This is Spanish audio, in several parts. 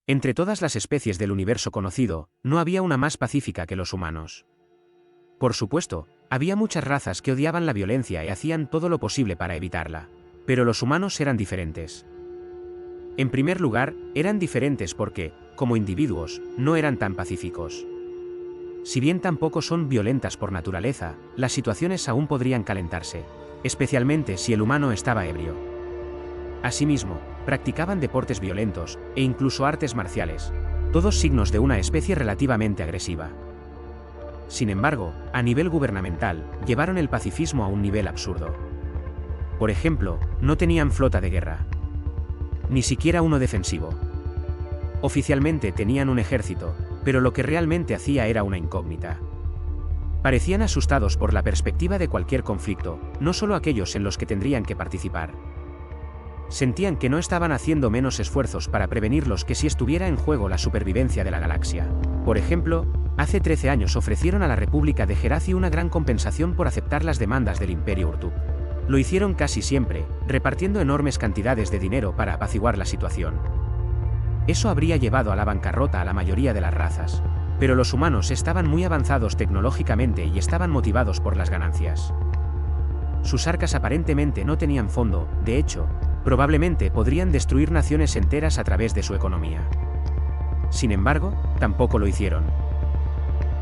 Entre todas las especies del universo conocido, no había una más pacífica que los humanos. Por supuesto, había muchas razas que odiaban la violencia y hacían todo lo posible para evitarla. Pero los humanos eran diferentes. En primer lugar, eran diferentes porque, como individuos, no eran tan pacíficos. Si bien tampoco son violentas por naturaleza, las situaciones aún podrían calentarse, especialmente si el humano estaba ebrio. Asimismo, practicaban deportes violentos, e incluso artes marciales, todos signos de una especie relativamente agresiva. Sin embargo, a nivel gubernamental, llevaron el pacifismo a un nivel absurdo. Por ejemplo, no tenían flota de guerra. Ni siquiera uno defensivo. Oficialmente tenían un ejército, pero lo que realmente hacía era una incógnita. Parecían asustados por la perspectiva de cualquier conflicto, no solo aquellos en los que tendrían que participar. Sentían que no estaban haciendo menos esfuerzos para prevenirlos que si estuviera en juego la supervivencia de la galaxia. Por ejemplo, hace 13 años ofrecieron a la República de Jerathi una gran compensación por aceptar las demandas del Imperio Urtuk. Lo hicieron casi siempre, repartiendo enormes cantidades de dinero para apaciguar la situación. Eso habría llevado a la bancarrota a la mayoría de las razas, pero los humanos estaban muy avanzados tecnológicamente y estaban motivados por las ganancias. Sus arcas aparentemente no tenían fondo, de hecho, probablemente podrían destruir naciones enteras a través de su economía. Sin embargo, tampoco lo hicieron.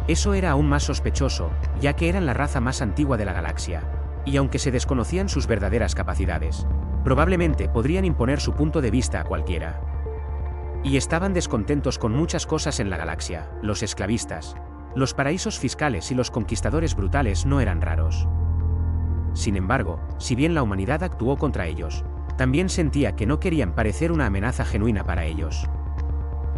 Eso era aún más sospechoso, ya que eran la raza más antigua de la galaxia, y aunque se desconocían sus verdaderas capacidades, probablemente podrían imponer su punto de vista a cualquiera. Y estaban descontentos con muchas cosas en la galaxia, los esclavistas, los paraísos fiscales y los conquistadores brutales no eran raros. Sin embargo, si bien la humanidad actuó contra ellos, también sentía que no querían parecer una amenaza genuina para ellos.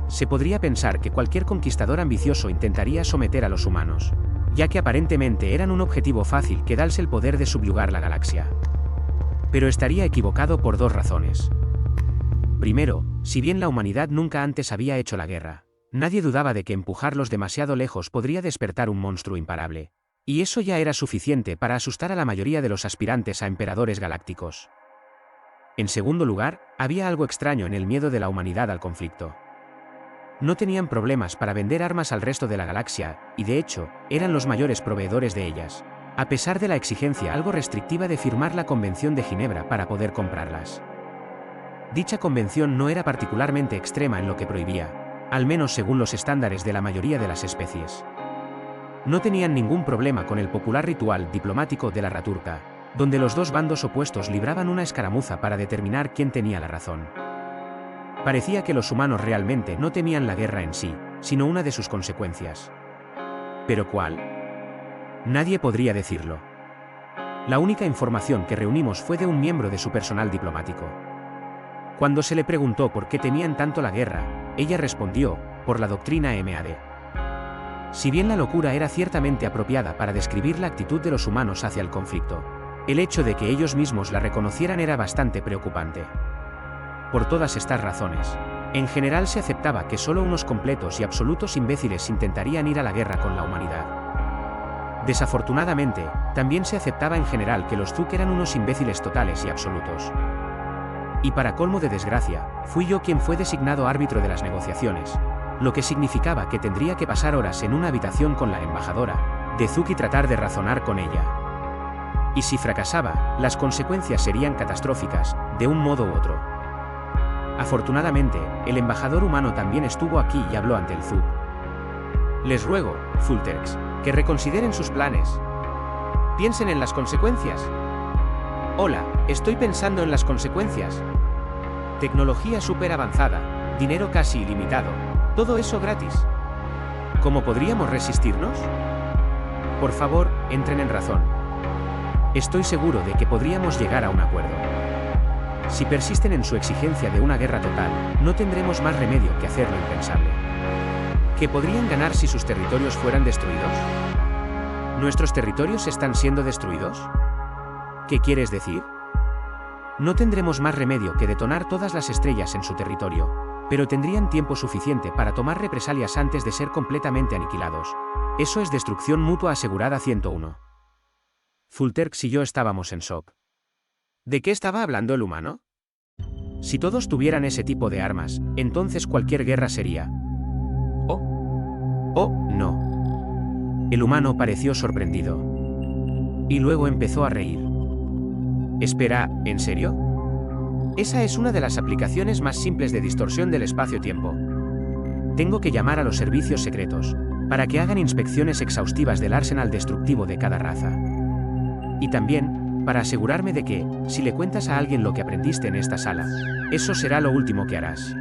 Se podría pensar que cualquier conquistador ambicioso intentaría someter a los humanos, ya que aparentemente eran un objetivo fácil que darse el poder de subyugar la galaxia. Pero estaría equivocado por dos razones. Primero, si bien la humanidad nunca antes había hecho la guerra, nadie dudaba de que empujarlos demasiado lejos podría despertar un monstruo imparable. Y eso ya era suficiente para asustar a la mayoría de los aspirantes a emperadores galácticos. En segundo lugar, había algo extraño en el miedo de la humanidad al conflicto. No tenían problemas para vender armas al resto de la galaxia, y de hecho, eran los mayores proveedores de ellas, a pesar de la exigencia algo restrictiva de firmar la Convención de Ginebra para poder comprarlas. Dicha convención no era particularmente extrema en lo que prohibía, al menos según los estándares de la mayoría de las especies. No tenían ningún problema con el popular ritual diplomático de la Raturca, donde los dos bandos opuestos libraban una escaramuza para determinar quién tenía la razón. Parecía que los humanos realmente no temían la guerra en sí, sino una de sus consecuencias. ¿Pero cuál? Nadie podría decirlo. La única información que reunimos fue de un miembro de su personal diplomático. Cuando se le preguntó por qué temían tanto la guerra, ella respondió, por la doctrina MAD. Si bien la locura era ciertamente apropiada para describir la actitud de los humanos hacia el conflicto, el hecho de que ellos mismos la reconocieran era bastante preocupante. Por todas estas razones, en general se aceptaba que solo unos completos y absolutos imbéciles intentarían ir a la guerra con la humanidad. Desafortunadamente, también se aceptaba en general que los Zuk eran unos imbéciles totales y absolutos. Y para colmo de desgracia, fui yo quien fue designado árbitro de las negociaciones, lo que significaba que tendría que pasar horas en una habitación con la embajadora de Zuk y tratar de razonar con ella. Y si fracasaba, las consecuencias serían catastróficas, de un modo u otro. Afortunadamente, el embajador humano también estuvo aquí y habló ante el Zuk. Les ruego, Fulterx, que reconsideren sus planes. Piensen en las consecuencias. Hola, estoy pensando en las consecuencias. Tecnología súper avanzada, dinero casi ilimitado, todo eso gratis. ¿Cómo podríamos resistirnos? Por favor, entren en razón. Estoy seguro de que podríamos llegar a un acuerdo. Si persisten en su exigencia de una guerra total, no tendremos más remedio que hacer lo impensable. ¿Qué podrían ganar si sus territorios fueran destruidos? ¿Nuestros territorios están siendo destruidos? ¿Qué quieres decir? No tendremos más remedio que detonar todas las estrellas en su territorio, pero tendrían tiempo suficiente para tomar represalias antes de ser completamente aniquilados. Eso es destrucción mutua asegurada 101. Fulterx y yo estábamos en shock. ¿De qué estaba hablando el humano? Si todos tuvieran ese tipo de armas, entonces cualquier guerra sería... Oh, no. El humano pareció sorprendido. Y luego empezó a reír. Espera, ¿en serio? Esa es una de las aplicaciones más simples de distorsión del espacio-tiempo. Tengo que llamar a los servicios secretos, para que hagan inspecciones exhaustivas del arsenal destructivo de cada raza. Y también, para asegurarme de que, si le cuentas a alguien lo que aprendiste en esta sala, eso será lo último que harás.